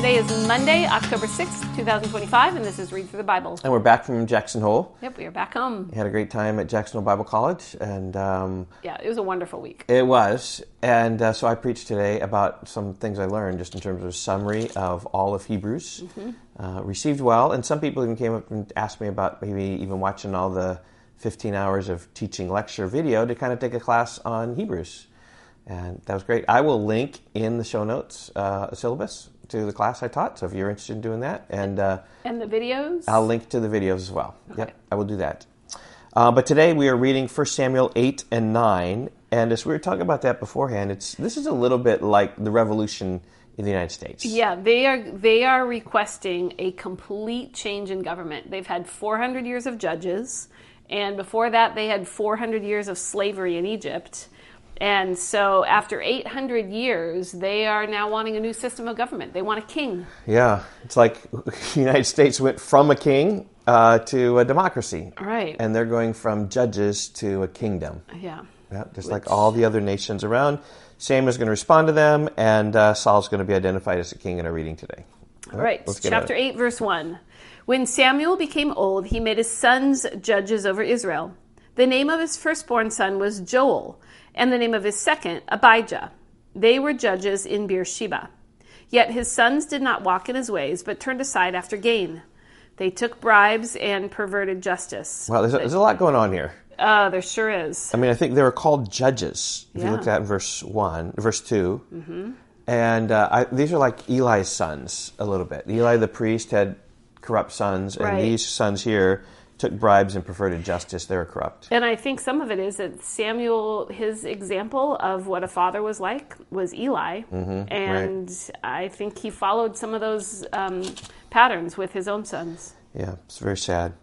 Today is Monday, October 6th, 2025, and this is Read Through the Bible. And we're back from Jackson Hole. Yep, we are back home. We had a great time at Jackson Hole Bible College. And yeah, it was a wonderful week. It was. And so I preached today about some things I learned just in terms of a summary of all of Hebrews. Received well. And some people even came up and asked me about maybe even watching all the 15 hours of teaching lecture video to kind of take a class on Hebrews. And that was great. I will link in the show notes a syllabus to the class I taught, so if you're interested in doing that. And the videos? I'll link to the videos as well. Okay. Yep, I will do that. But today we are reading 1 Samuel 8 and 9, and as we were talking about that beforehand, this is a little bit like the revolution in the United States. Yeah, they are requesting a complete change in government. They've had 400 years of judges, and before that they had 400 years of slavery in Egypt. And so after 800 years, they are now wanting a new system of government. They want a king. Yeah, it's like the United States went from a king to a democracy. Right. And they're going from judges to a kingdom. Yeah. Yeah, just like all the other nations around. Samuel's going to respond to them, and Saul's going to be identified as a king in our reading today. All right, chapter 8, verse 1. When Samuel became old, he made his sons judges over Israel. The name of his firstborn son was Joel, and the name of his second, Abijah. They were judges in Beersheba. Yet his sons did not walk in his ways, but turned aside after gain. They took bribes and perverted justice. Wow, there's a lot going on here. There sure is. I mean, I think they were called judges, if you look at that in verse 2. Mm-hmm. And these are like Eli's sons a little bit. Eli the priest had corrupt sons, and these sons here took bribes and perverted justice. They were corrupt. And I think some of it is that Samuel, his example of what a father was like was Eli. Mm-hmm, and I think he followed some of those patterns with his own sons. Yeah, it's very sad.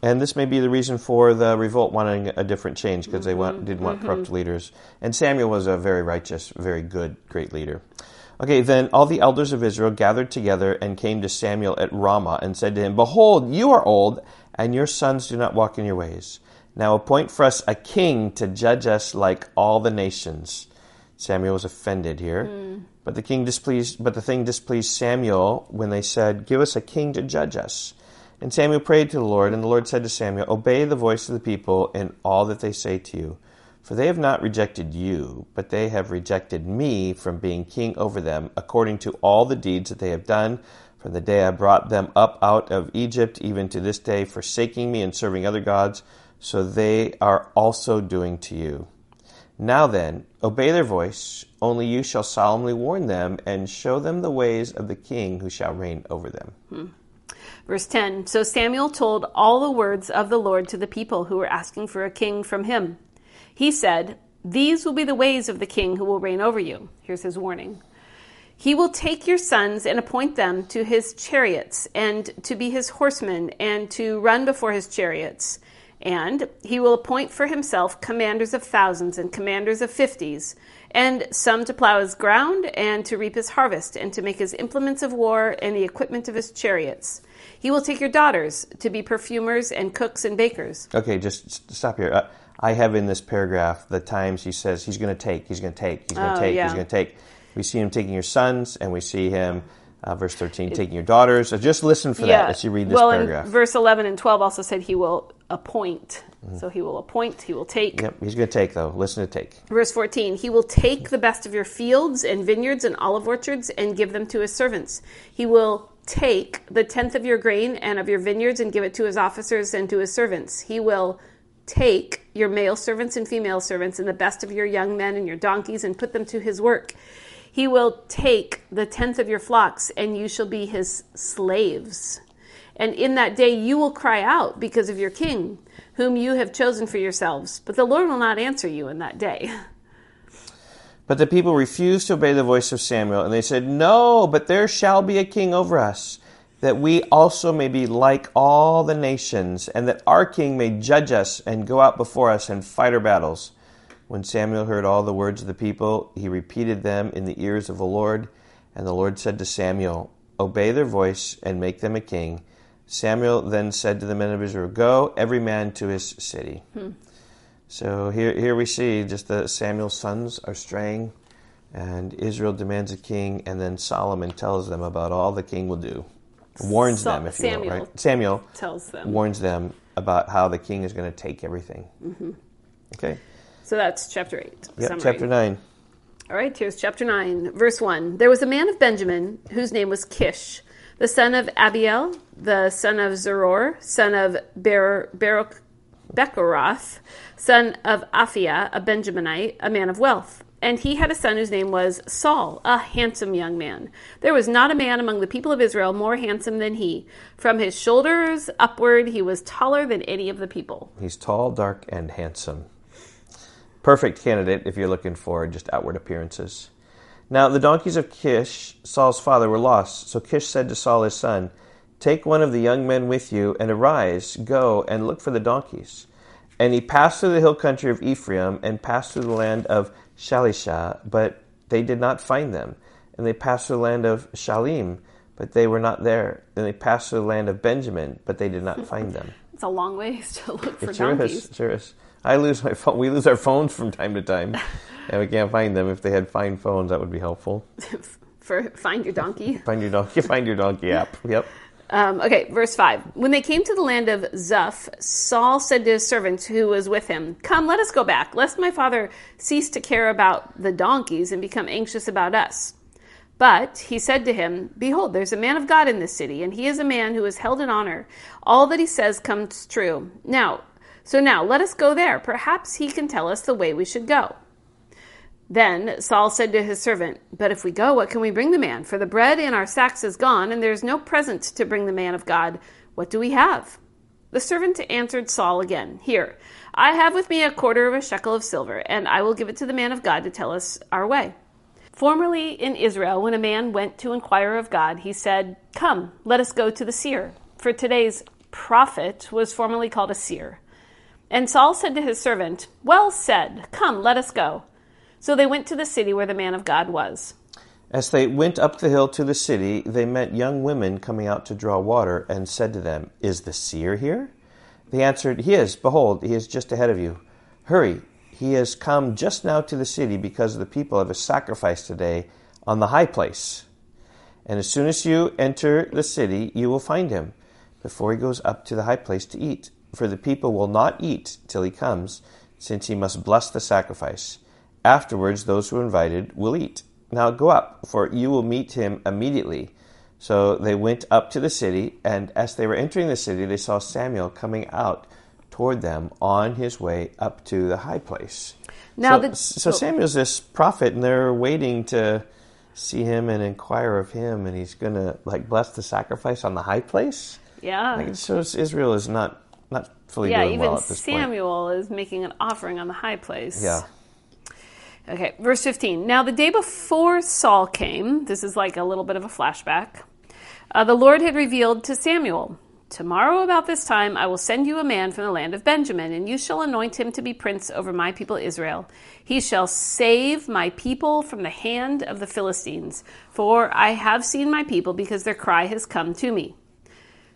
And this may be the reason for the revolt wanting a different change, because they didn't want corrupt leaders. And Samuel was a very righteous, very good, great leader. Okay, then all the elders of Israel gathered together and came to Samuel at Ramah and said to him, "Behold, you are old, and your sons do not walk in your ways. Now appoint for us a king to judge us like all the nations." Samuel was offended here. But the thing displeased Samuel when they said, "Give us a king to judge us." And Samuel prayed to the Lord, and the Lord said to Samuel, "Obey the voice of the people in all that they say to you. For they have not rejected you, but they have rejected me from being king over them, according to all the deeds that they have done, from the day I brought them up out of Egypt, even to this day, forsaking me and serving other gods, so they are also doing to you. Now then, obey their voice, only you shall solemnly warn them, and show them the ways of the king who shall reign over them." Verse 10, So Samuel told all the words of the Lord to the people who were asking for a king from him. He said, "These will be the ways of the king who will reign over you." Here's his warning. "He will take your sons and appoint them to his chariots and to be his horsemen and to run before his chariots. And he will appoint for himself commanders of thousands and commanders of 50s, and some to plow his ground and to reap his harvest and to make his implements of war and the equipment of his chariots. He will take your daughters to be perfumers and cooks and bakers." Okay, just stop here. I have in this paragraph the times he says he's going to take. He's going to take. We see him taking your sons, and we see him, verse 13, taking your daughters. So just listen for that as you read this paragraph. And verse 11 and 12 also said he will appoint. So he will appoint, he will take. Yep, he's going to take, though. Listen to take. Verse 14, he will take the best of your fields and vineyards and olive orchards and give them to his servants. He will take the tenth of your grain and of your vineyards and give it to his officers and to his servants. He will take your male servants and female servants and the best of your young men and your donkeys and put them to his work. He will take the tenth of your flocks, and you shall be his slaves. And in that day you will cry out because of your king, whom you have chosen for yourselves. But the Lord will not answer you in that day. But the people refused to obey the voice of Samuel, and they said, "No, but there shall be a king over us, that we also may be like all the nations, and that our king may judge us and go out before us and fight our battles." When Samuel heard all the words of the people, he repeated them in the ears of the Lord. And the Lord said to Samuel, "Obey their voice and make them a king." Samuel then said to the men of Israel, "Go, every man to his city." So here we see just that Samuel's sons are straying And Israel demands a king, and then Solomon tells them about all the king will do. Warns them, if you will, right? Samuel tells them. Warns them about how the king is going to take everything. Mm-hmm. Okay. So that's chapter 8. Yep, summary. chapter 9. All right, here's chapter 9, verse 1. There was a man of Benjamin whose name was Kish, the son of Abiel, the son of Zeror, son of Bechorath, son of Aphiah, a Benjaminite, a man of wealth. And he had a son whose name was Saul, a handsome young man. There was not a man among the people of Israel more handsome than he. From his shoulders upward, he was taller than any of the people. He's tall, dark, and handsome. Perfect candidate if you're looking for just outward appearances. Now the donkeys of Kish, Saul's father, were lost. So Kish said to Saul his son, "Take one of the young men with you, and arise, go, and look for the donkeys." And he passed through the hill country of Ephraim, and passed through the land of Shalisha, but they did not find them. And they passed through the land of Shalim, but they were not there. And they passed through the land of Benjamin, but they did not find them. It's a long ways to look for donkeys. It sure is. I lose my phone. We lose our phones from time to time, and we can't find them. If they had find phones, that would be helpful. For Find Your Donkey? Find Your Donkey app. Yep. Okay, verse 5. When they came to the land of Zuph, Saul said to his servant who was with him, "Come, let us go back, lest my father cease to care about the donkeys and become anxious about us." But he said to him, "Behold, there's a man of God in this city, and he is a man who is held in honor. All that he says comes true. So now let us go there. Perhaps he can tell us the way we should go." Then Saul said to his servant, "But if we go, what can we bring the man? For the bread in our sacks is gone, and there is no present to bring the man of God. What do we have?" The servant answered Saul again, "Here, I have with me 1/4 of a shekel of silver, and I will give it to the man of God to tell us our way." Formerly in Israel, when a man went to inquire of God, he said, "Come, let us go to the seer." For today's prophet was formerly called a seer. And Saul said to his servant, "Well said, come, let us go." So they went to the city where the man of God was. As they went up the hill to the city, they met young women coming out to draw water, and said to them, "Is the seer here?" They answered, "He is. Behold, he is just ahead of you. Hurry, he has come just now to the city, because the people have a sacrifice today on the high place. And as soon as you enter the city, you will find him, before he goes up to the high place to eat. For the people will not eat till he comes, since he must bless the sacrifice. Afterwards, those who are invited will eat. Now go up, for you will meet him immediately." So they went up to the city, and as they were entering the city, they saw Samuel coming out toward them on his way up to the high place. So Samuel's this prophet, and they're waiting to see him and inquire of him, and he's going to bless the sacrifice on the high place? Yeah. It shows Israel is not fully doing well at this point. Yeah, even Samuel is making an offering on the high place. Yeah. Okay, verse 15. Now the day before Saul came, this is like a little bit of a flashback, the Lord had revealed to Samuel, "Tomorrow about this time I will send you a man from the land of Benjamin, and you shall anoint him to be prince over my people Israel. He shall save my people from the hand of the Philistines, for I have seen my people, because their cry has come to me."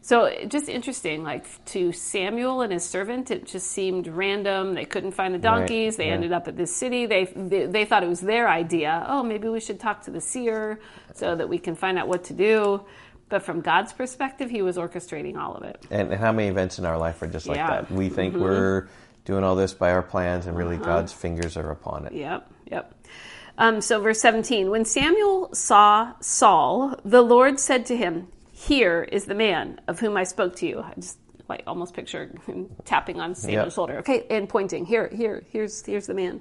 So just interesting, to Samuel and his servant, it just seemed random. They couldn't find the donkeys. They ended up at this city. They thought it was their idea. Oh, maybe we should talk to the seer so that we can find out what to do. But from God's perspective, he was orchestrating all of it. And how many events in our life are just like that? We think we're doing all this by our plans, and really God's fingers are upon it. Yep. So verse 17, when Samuel saw Saul, the Lord said to him, "Here is the man of whom I spoke to you." I just almost picture him tapping on Samuel's shoulder. Okay, and pointing. Here's the man.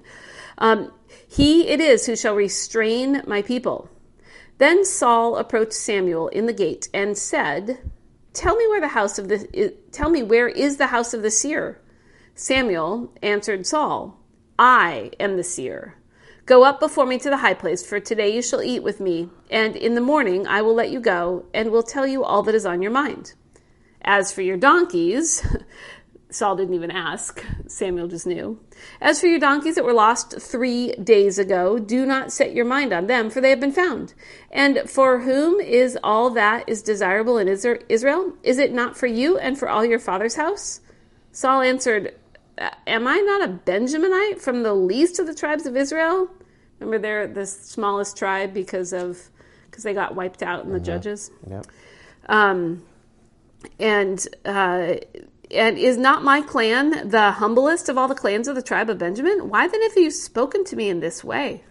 He it is who shall restrain my people. Then Saul approached Samuel in the gate and said, Tell me where is the house of the seer?" Samuel answered Saul, "I am the seer. Go up before me to the high place, for today you shall eat with me, and in the morning I will let you go, and will tell you all that is on your mind. As for your donkeys," Saul didn't even ask, Samuel just knew. "As for your donkeys that were lost 3 days ago, do not set your mind on them, for they have been found. And for whom is all that is desirable in Israel? Is it not for you and for all your father's house?" Saul answered, "Am I not a Benjaminite from the least of the tribes of Israel? Remember, they're the smallest tribe because they got wiped out in the Judges. Yep. And is not my clan the humblest of all the clans of the tribe of Benjamin? Why then have you spoken to me in this way?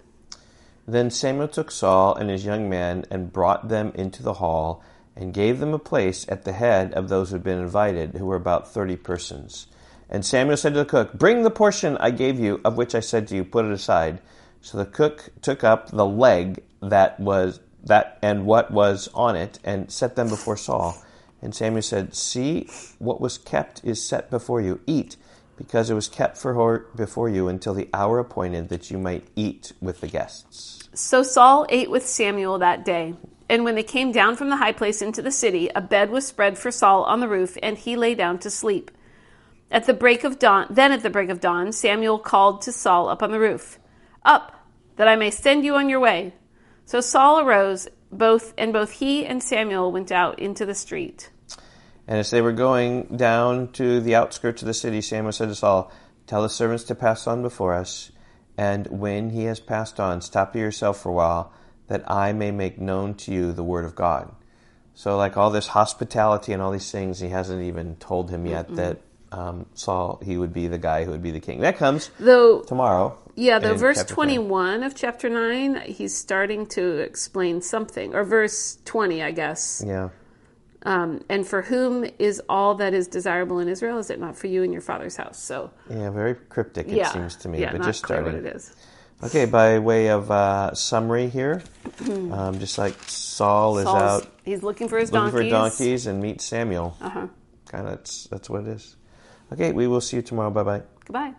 Then Samuel took Saul and his young men and brought them into the hall and gave them a place at the head of those who had been invited, who were about 30 persons. And Samuel said to the cook, "Bring the portion I gave you, of which I said to you, put it aside." So the cook took up the leg and what was on it, and set them before Saul. And Samuel said, "See, what was kept is set before you. Eat, because it was kept before you until the hour appointed that you might eat with the guests." So Saul ate with Samuel that day. And when they came down from the high place into the city, a bed was spread for Saul on the roof, and he lay down to sleep. At the break of dawn, Samuel called to Saul up on the roof, "Up, that I may send you on your way." So Saul arose, both he and Samuel went out into the street. And as they were going down to the outskirts of the city, Samuel said to Saul, "Tell the servants to pass on before us, and when he has passed on, stop yourself for a while, that I may make known to you the word of God." So like all this hospitality and all these things, he hasn't even told him yet that Saul, he would be the guy who would be the king. That comes tomorrow. Yeah, though verse 21 of chapter 9, he's starting to explain something. Or verse 20, I guess. Yeah. And for whom is all that is desirable in Israel? Is it not for you and your father's house? So yeah, very cryptic it seems to me. Yeah, but not just clear starting. what it is. Okay, by way of summary here, just like Saul is out. He's looking for his donkeys and meets Samuel. Uh-huh. Kind of, that's what it is. Okay, we will see you tomorrow. Bye-bye. Goodbye.